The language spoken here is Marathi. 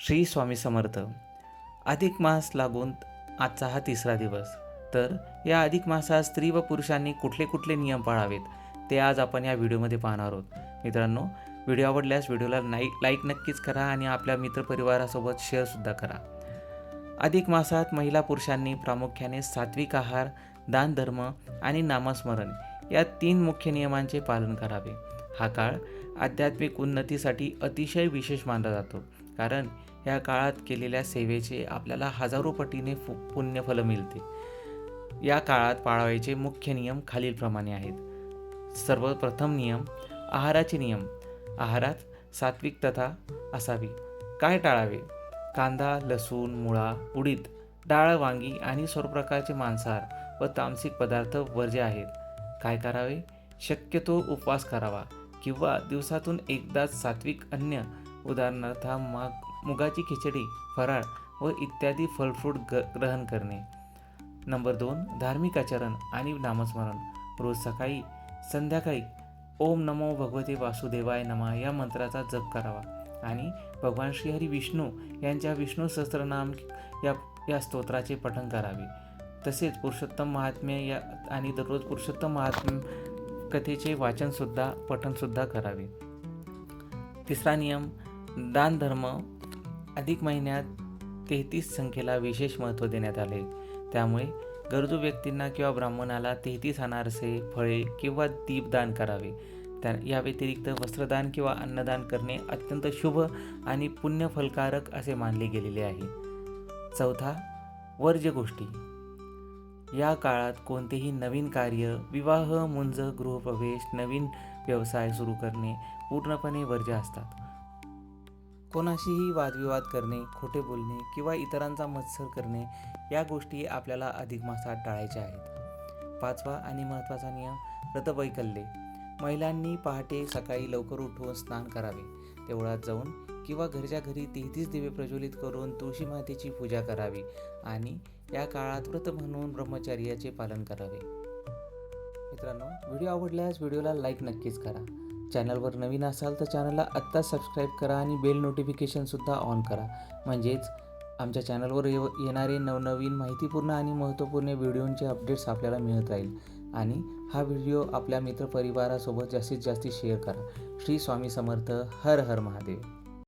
श्री स्वामी समर्थ. अधिक मास लागून आजचा हा तिसरा दिवस. तर या अधिक मासात स्त्री व पुरुषांनी कुठले कुठले नियम पाळावेत ते आज आपण या व्हिडिओमध्ये पाहणार आहोत. मित्रांनो, व्हिडिओ आवडल्यास व्हिडिओला लाईक नक्कीच करा आणि आपल्या मित्रपरिवारासोबत शेअरसुद्धा करा. अधिक मासात महिला पुरुषांनी प्रामुख्याने सात्विक आहार, दानधर्म आणि नामस्मरण या 3 मुख्य नियमांचे पालन करावे. हा काळ आध्यात्मिक उन्नतीसाठी अतिशय विशेष मानला जातो, कारण या काळात केलेल्या सेवेचे आपल्याला हजारो पटीने पुण्यफल मिळते. या काळात पाळावयाचे मुख्य नियम खालीलप्रमाणे आहेत. सर्वप्रथम नियम, आहाराचे नियम. आहारात सात्विकता असावी. काय टाळावे? कांदा, लसूण, मुळा, उडीद, डाळ, वांगी आणि सर्व प्रकारचे मांसाहार व तामसिक पदार्थ वर्ज्य आहेत. काय करावे? शक्यतो उपवास करावा किंवा दिवसातून एकदाच सात्विक अन्न, उदाहरणार्थ मुगाची खिचडी, फराळ व इत्यादी फळफ्रूट ग्रहण करणे. नंबर 2, धार्मिक आचरण आणि नामस्मरण. रोज सकाळी संध्याकाळी ओम नमो भगवते वासुदेवाय नमः या मंत्राचा जप करावा आणि भगवान श्रीहरी विष्णू यांच्या विष्णू सहस्त्रनाम या स्तोत्राचे पठण करावे. तसेच पुरुषोत्तम महात्म्य आणि दररोज पुरुषोत्तम महात्म्य कथेचे पठणसुद्धा करावे. तिसरा नियम, दानधर्म. अधिक महिन्यात 33 संख्येला विशेष महत्त्व देण्यात आले. त्यामुळे गरजू व्यक्तींना किंवा ब्राह्मणाला 33 अनारसे, फळे किंवा दीपदान करावे. या व्यतिरिक्त वस्त्रदान किंवा अन्नदान करणे अत्यंत शुभ आणि पुण्यफलकारक असे मानले गेलेले आहे. चौथा, वर्ज्य गोष्टी. या काळात कोणतेही नवीन कार्य, विवाह, मुंज, गृहप्रवेश, नवीन व्यवसाय सुरू करणे पूर्णपणे वर्ज्य असतात. कोणाशीही वादविवाद करणे, खोटे बोलणे किंवा इतरांचा मत्सर करणे या गोष्टी आपल्याला अधिक मासात टाळायच्या आहेत. पाचवा आणि महत्त्वाचा नियम, व्रतवैकल्ये. महिलांनी पहाटे सकाळी लवकर उठून स्नान करावे. देवळात जाऊन किंवा घरच्या घरी 33 दिवे प्रज्वलित करून तुळशी मातेची पूजा करावी आणि या काळात व्रत म्हणून ब्रह्मचर्याचे पालन करावे. मित्रांनो, व्हिडिओ आवडल्यास व्हिडिओला लाईक नक्कीच करा. चॅनलवर नवीन असाल तर चॅनलला आत्ताच सबस्क्राईब करा आणि बेल नोटिफिकेशनसुद्धा ऑन करा. म्हणजेच आमच्या चॅनलवर येणारे नवनवीन माहितीपूर्ण आणि महत्त्वपूर्ण व्हिडिओंचे अपडेट्स आपल्याला मिळत राहील. आणि हा व्हिडिओ आपल्या मित्रपरिवारासोबत जास्तीत जास्त शेअर करा. श्री स्वामी समर्थ. हर हर महादेव.